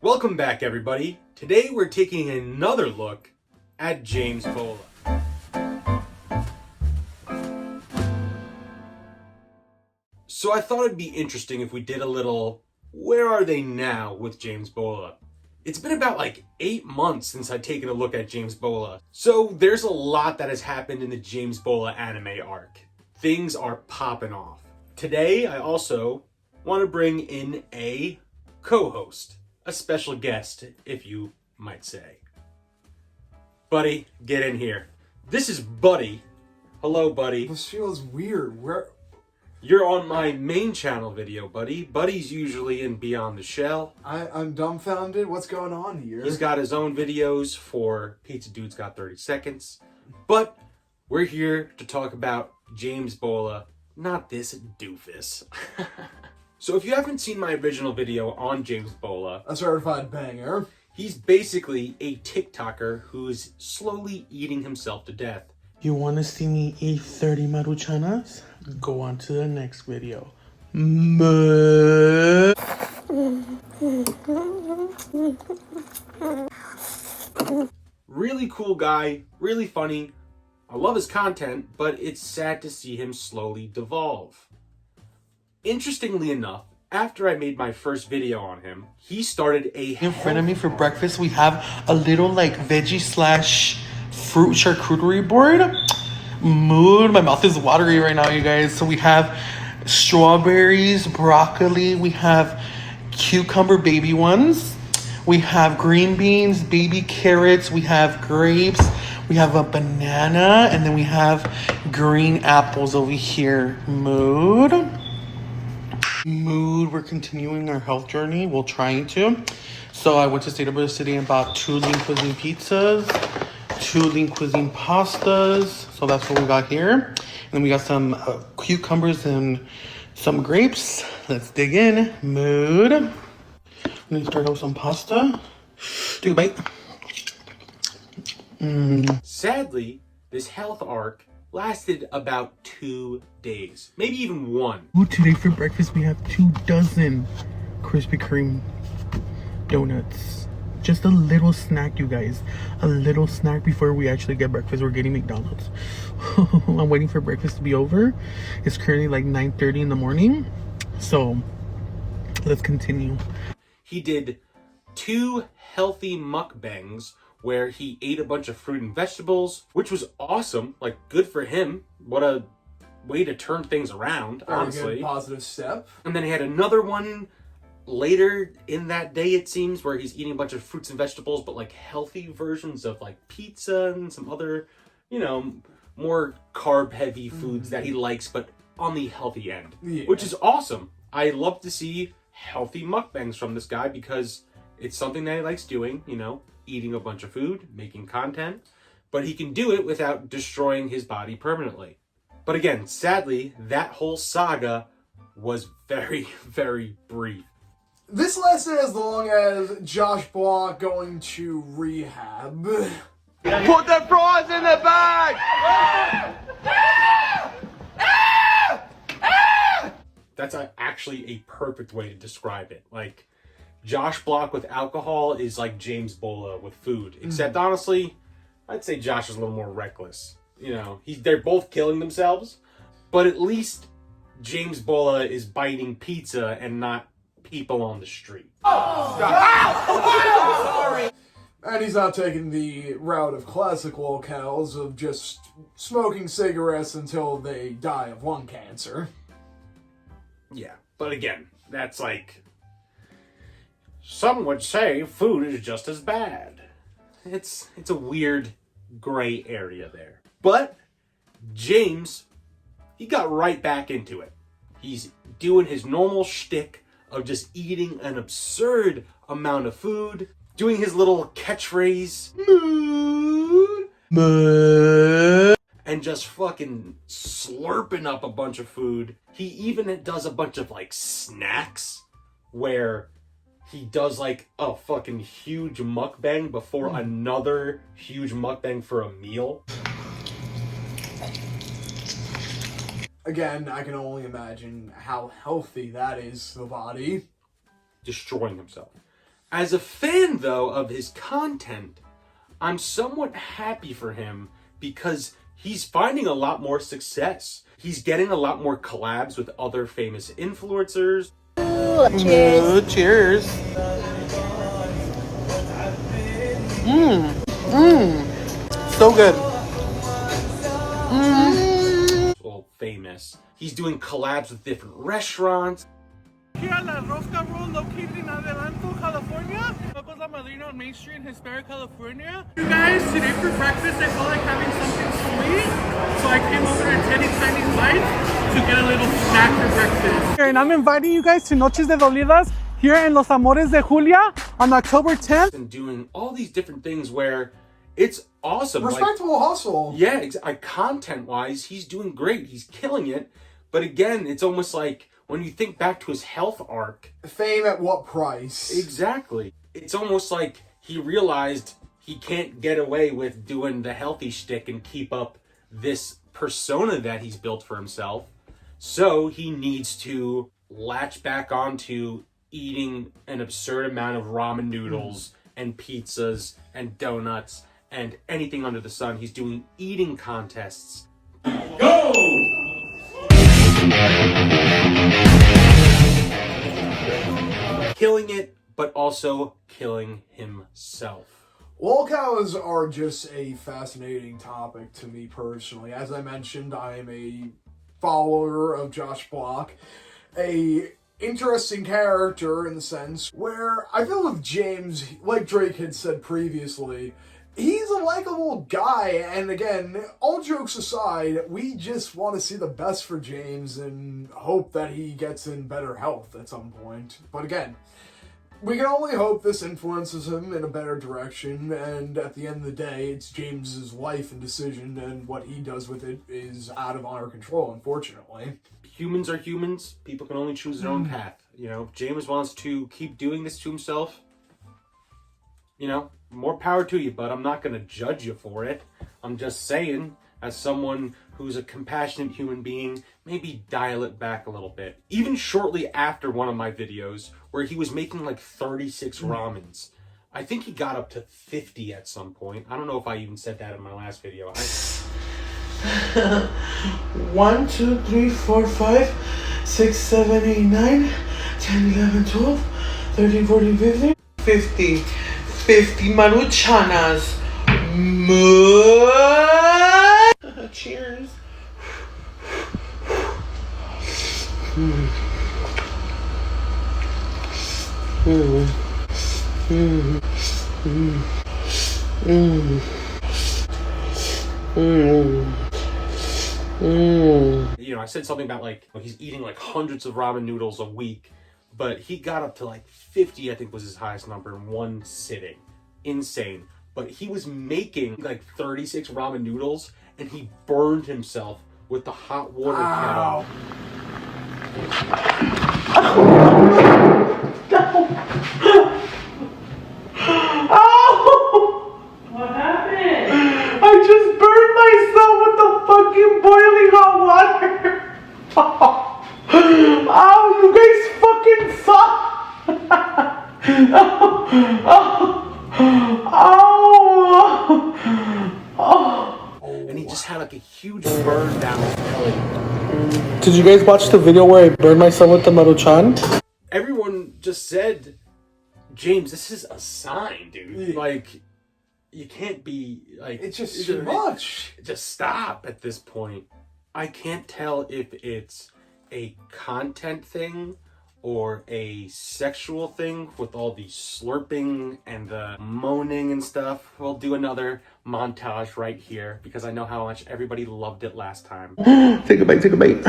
Welcome back, everybody. Today we're taking another look at James Bola. So I thought it'd be interesting if we did a little where are they now with James Bola. It's been about like 8 months since I've taken a look at James Bola. So there's a lot that has happened in the James Bola anime arc. Things are popping off. Today I also want to bring in a co-host. A special guest, if you might say. Buddy, get in here. This is Buddy. Hello, Buddy. This feels weird. You're on my main channel video, Buddy. Buddy's usually in Beyond the Shell. I'm dumbfounded. What's going on here? He's got his own videos for Pizza Dude's Got 30 Seconds. But we're here to talk about James Bola, not this doofus. So if you haven't seen my original video on James Bola, a certified banger, he's basically a TikToker who's slowly eating himself to death. You want to see me eat 30 maruchanas? Go on to the next video. Really cool guy, really funny. I love his content, but it's sad to see him slowly devolve. Interestingly enough, after I made my first video on him, he started a In front of me for breakfast, we have a little like veggie slash fruit charcuterie board. Mood, my mouth is watery right now, you guys. So we have strawberries, broccoli, we have cucumber baby ones, we have green beans, baby carrots, we have grapes, we have a banana, and then we have green apples over here. Mood, we're continuing our health journey. We're trying to. So I went to State of City and bought 2 lean cuisine pizzas, 2 lean cuisine pastas. So that's what we got here. And then we got some cucumbers and some grapes. Let's dig in. Mood. I'm gonna start out with some pasta. Take a bite. Sadly, this health arc lasted about 2 days, maybe even 1. Ooh, today for breakfast we have 2 dozen Krispy Kreme donuts. Just a little snack, you guys. A little snack before we actually get breakfast. We're getting McDonald's. I'm waiting for breakfast to be over. It's currently like 9:30 in the morning. So let's continue. He did 2 healthy mukbangs where he ate a bunch of fruit and vegetables, which was awesome. Like, good for him. What a way to turn things around, honestly. Very good, positive step. And then he had another one later in that day, it seems, where he's eating a bunch of fruits and vegetables, but like healthy versions of like pizza and some other, more carb-heavy foods that he likes, but on the healthy end, which is awesome. I love to see healthy mukbangs from this guy because it's something that he likes doing, eating a bunch of food, making content, but he can do it without destroying his body permanently. But again, sadly, that whole saga was very, very brief. This lasted as long as Josh Bola going to rehab. Put the fries in the bag! That's actually a perfect way to describe it. Like, Josh Block with alcohol is like James Bola with food. Except, honestly, I'd say Josh is a little more reckless. They're both killing themselves, but at least James Bola is biting pizza and not people on the street. And he's not taking the route of classic locales of just smoking cigarettes until they die of lung cancer. Yeah, but again, that's like, some would say food is just as bad. It's a weird gray area there. But James, he got right back into it. He's doing his normal shtick of just eating an absurd amount of food, doing his little catchphrase, mood, and just fucking slurping up a bunch of food. He even does a bunch of like snacks where he does like a fucking huge mukbang before another huge mukbang for a meal. Again, I can only imagine how healthy that is to the body. Destroying himself. As a fan, though, of his content, I'm somewhat happy for him because he's finding a lot more success. He's getting a lot more collabs with other famous influencers. Cheers. Cheers. So good. Well, famous. He's doing collabs with different restaurants. Here at La Rosca Roll, located in Adelanto, California. Tacos La Madrina on Main Street in Hesperia, California. You guys, today for breakfast, I felt like having something sweet. So I came over to Teddy Tiny's Bites to get a little snack for breakfast. And I'm inviting you guys to Noches de Dolidas here in Los Amores de Julia on October 10th. And doing all these different things where it's awesome. Respectable hustle. Yeah, content-wise, he's doing great. He's killing it. But again, it's almost like when you think back to his health arc. Fame at what price? Exactly. It's almost like he realized he can't get away with doing the healthy shtick and keep up this persona that he's built for himself. So he needs to latch back onto eating an absurd amount of ramen noodles and pizzas and donuts and anything under the sun. He's doing eating contests. Go! Killing it, but also killing himself. Lol cows are just a fascinating topic to me personally. As I mentioned, I am a follower of Josh Block, a interesting character in the sense where I feel with James, like Drake had said previously, he's a likable guy, and again, all jokes aside, we just want to see the best for James and hope that he gets in better health at some point. But again, we can only hope this influences him in a better direction, and at the end of the day, it's James's life and decision, and what he does with it is out of our control, unfortunately. Humans are humans. People can only choose their own path. You know, if James wants to keep doing this to himself, you know, more power to you, but I'm not going to judge you for it. I'm just saying, as someone who's a compassionate human being, maybe dial it back a little bit. Even shortly after one of my videos, where he was making like 36 ramens, I think he got up to 50 at some point. I don't know if I even said that in my last video. 1, 2, 3, 4, 5, 6, 7, 8, 9, 10, 11, 12, 13, 14, 15, 50 maruchanas. Cheers. You know, I said something about like he's eating like hundreds of ramen noodles a week, but he got up to like 50, I think was his highest number in one sitting. Insane. But he was making like 36 ramen noodles and he burned himself with the hot water kettle. What happened? I just burned myself with the fucking boiling hot water. Ow, you guys fucking suck. And he just had like a huge burn down his belly. Did you guys watch the video where I burned myself with the Maruchan? Everyone just said, James, this is a sign, dude. Like, you can't be like... It's just too much. Just stop at this point. I can't tell if it's a content thing or a sexual thing with all the slurping and the moaning and stuff. We'll do another montage right here because I know how much everybody loved it last time. Take a bite, take a bite.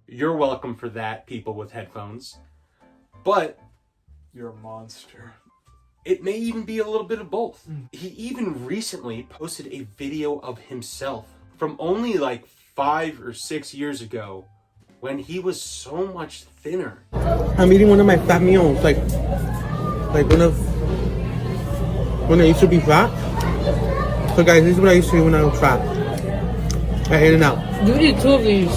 You're welcome for that, people with headphones. But You're a monster. it may even be a little bit of both. He even recently posted a video of himself from only like 5 or 6 years ago when he was so much thinner. I'm eating one of my fat meals, like when I used to be fat. So guys, this is what I used to eat when I was fat. I ate it out. You eat 2 of these.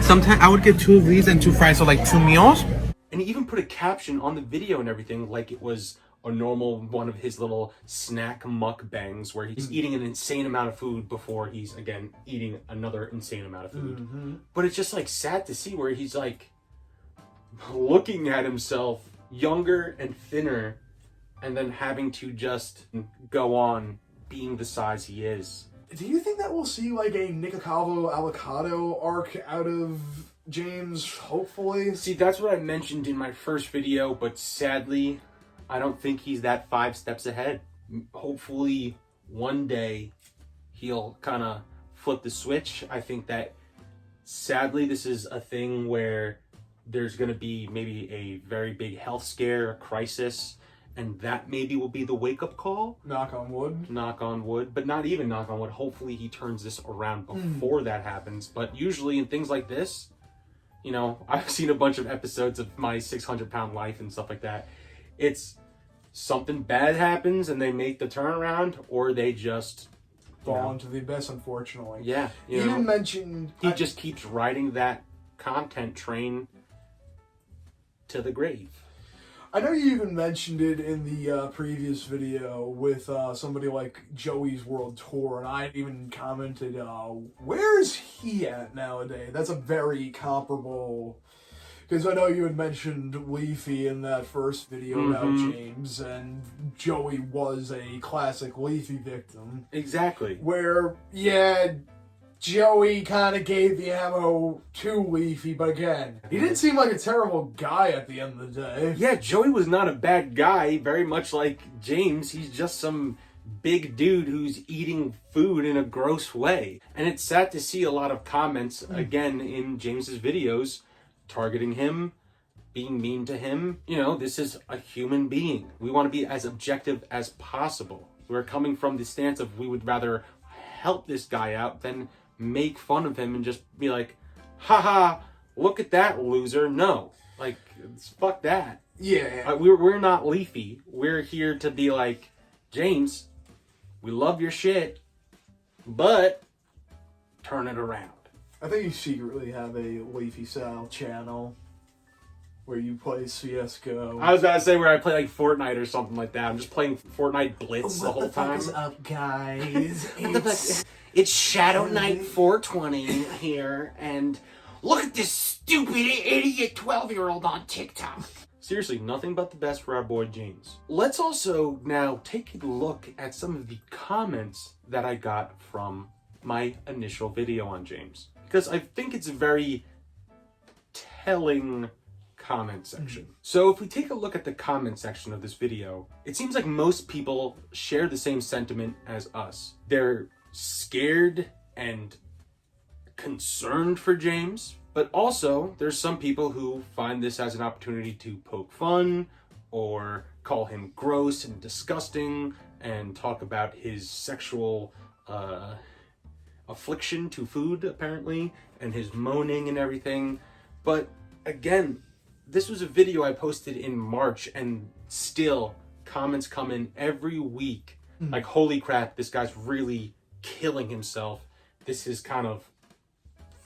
Sometimes I would get 2 of these and 2 fries, so like 2 meals. And he even put a caption on the video and everything like it was a normal one of his little snack mukbangs where he's eating an insane amount of food before he's, again, eating another insane amount of food. But it's just like sad to see where he's like looking at himself younger and thinner and then having to just go on being the size he is. Do you think that we'll see like a Nikocavo avocado arc out of James, hopefully? See, that's what I mentioned in my first video, but sadly, I don't think he's that 5 steps ahead. Hopefully, one day, he'll kind of flip the switch. I think that, sadly, this is a thing where there's going to be maybe a very big health scare, a crisis, and that maybe will be the wake-up call. Knock on wood. Knock on wood, but not even knock on wood. Hopefully, he turns this around before that happens. But usually, in things like this, you know, I've seen a bunch of episodes of my 600-pound life and stuff like that. It's something bad happens and they make the turnaround, or they just fall into the abyss, unfortunately. Yeah. You didn't mention... He just keeps riding that content train to the grave. I know you even mentioned it in the previous video with somebody like Joey's World Tour, and I even commented, where is he at nowadays? That's a very comparable... Because I know you had mentioned Leafy in that first video about James, and Joey was a classic Leafy victim. Exactly. Where, yeah, Joey kind of gave the ammo to Leafy, but again, he didn't seem like a terrible guy at the end of the day. Yeah, Joey was not a bad guy, very much like James. He's just some big dude who's eating food in a gross way. And it's sad to see a lot of comments, again, in James's videos, targeting him, being mean to him. You know, this is a human being. We want to be as objective as possible. We're coming from the stance of we would rather help this guy out than make fun of him and just be like, haha, look at that loser. No, like, fuck that. Yeah. We're not Leafy. We're here to be like, James, we love your shit, but turn it around. I think you secretly have a Leafy style channel where you play CSGO. I was about to say where I play like Fortnite or something like that. I'm just playing Fortnite Blitz the whole time. What the fuck is up, guys? It's Shadow Knight 420 here, and look at this stupid idiot 12-year-old on TikTok. Seriously, nothing but the best for our boy James. Let's also now take a look at some of the comments that I got from my initial video on James, because I think it's a very telling comment section. So if we take a look at the comment section of this video, it seems like most people share the same sentiment as us. They're scared and concerned for James, but also there's some people who find this as an opportunity to poke fun or call him gross and disgusting and talk about his sexual affliction to food, apparently, and his moaning and everything. But again, this was a video I posted in March, and still comments come in every week. Like, holy crap, this guy's really killing himself. This is kind of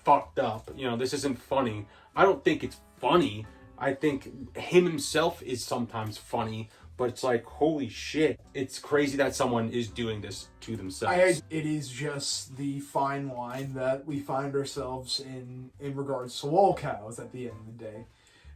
fucked up. You know, this isn't funny. I don't think it's funny. I think him himself is sometimes funny, but it's like, holy shit. It's crazy that someone is doing this to themselves. It is just the fine line that we find ourselves in regards to lol cows at the end of the day.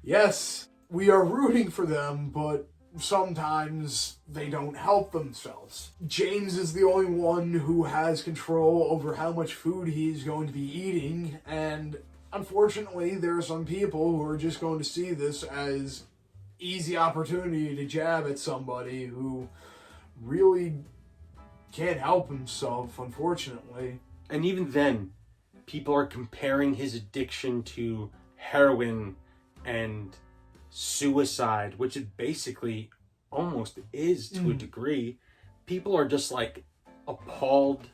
Yes, we are rooting for them, but sometimes they don't help themselves. James is the only one who has control over how much food he's going to be eating, and unfortunately, there are some people who are just going to see this as easy opportunity to jab at somebody who really can't help himself, unfortunately. And even then, people are comparing his addiction to heroin and suicide, which it basically almost is to a degree. People are just like appalled,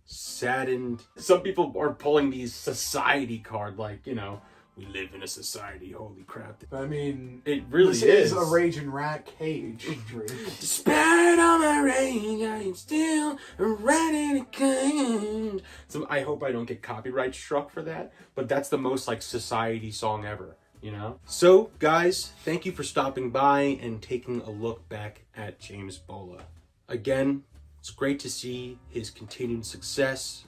saddened. Some people are pulling these society card, like, you know, We live in a society, holy crap. I mean, It really this is. is a raging rat cage, Drake. Despite all my rage, I am still a rat in a cage. So I hope I don't get copyright struck for that, but that's the most like society song ever, you know? So guys, thank you for stopping by and taking a look back at James Bola. Again, it's great to see his continued success,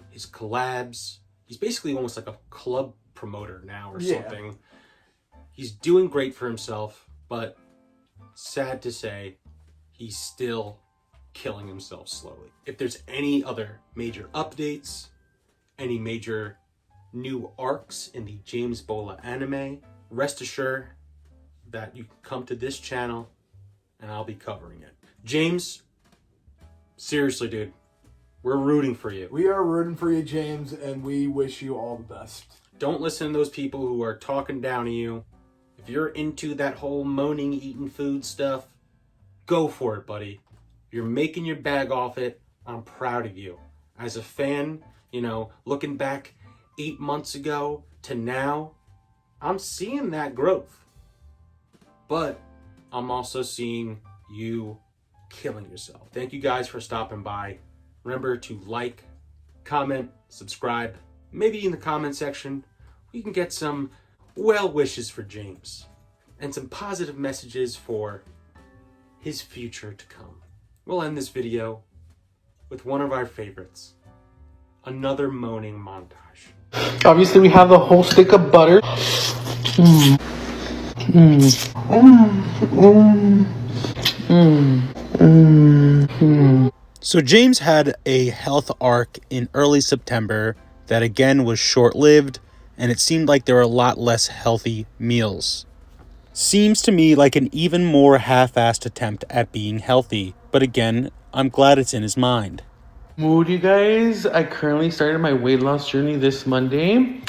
his collabs. He's basically almost like a club promoter now or something. He's doing great for himself, but sad to say, he's still killing himself slowly. If there's any other major updates, any major new arcs in the James Bola anime, rest assured that you can come to this channel and I'll be covering it. James, seriously, dude, we're rooting for you. We are rooting for you, James, and we wish you all the best. Don't listen to those people who are talking down to you. If you're into that whole moaning, eating food stuff, go for it, buddy. You're making your bag off it. I'm proud of you. As a fan, you know, looking back 8 months ago to now, I'm seeing that growth. But I'm also seeing you killing yourself. Thank you guys for stopping by. Remember to like, comment, subscribe. Maybe in the comment section, we can get some well wishes for James and some positive messages for his future to come. We'll end this video with one of our favorites, another moaning montage. Obviously, we have the whole stick of butter. So James had a health arc in early September that again was short-lived, and it seemed like there were a lot less healthy meals. Seems to me like an even more half-assed attempt at being healthy, but again, I'm glad it's in his mind. Mood, you guys. I currently started my weight loss journey this Monday.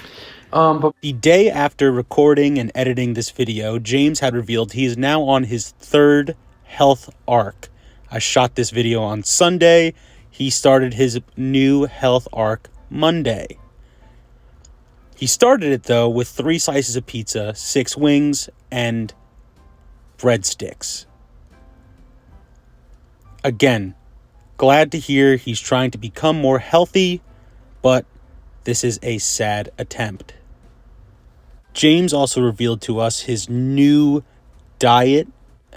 But The day after recording and editing this video, James had revealed he is now on his third health arc. I shot this video on Sunday. He started his new health arc Monday. He started it, though, with 3 slices of pizza, 6 wings, and breadsticks. Again, glad to hear he's trying to become more healthy, but this is a sad attempt. James also revealed to us his new diet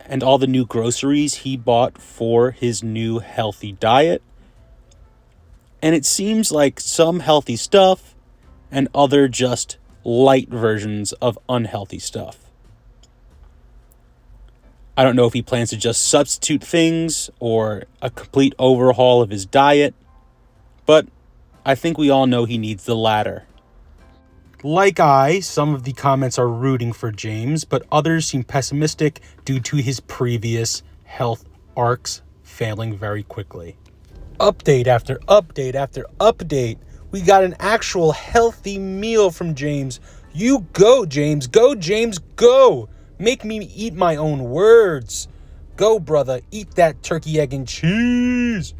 and all the new groceries he bought for his new healthy diet. And it seems like some healthy stuff and other just light versions of unhealthy stuff. I don't know if he plans to just substitute things or a complete overhaul of his diet, but I think we all know he needs the latter. Like some of the comments are rooting for James, but others seem pessimistic due to his previous health arcs failing very quickly. Update after update after update. We got an actual healthy meal from James. You go, James. Go, James, go. Make me eat my own words. Go, brother. Eat that turkey, egg, and cheese.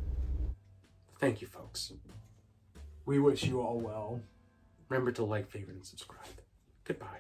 Thank you, folks. We wish you all well. Remember to like, favorite, and subscribe. Goodbye.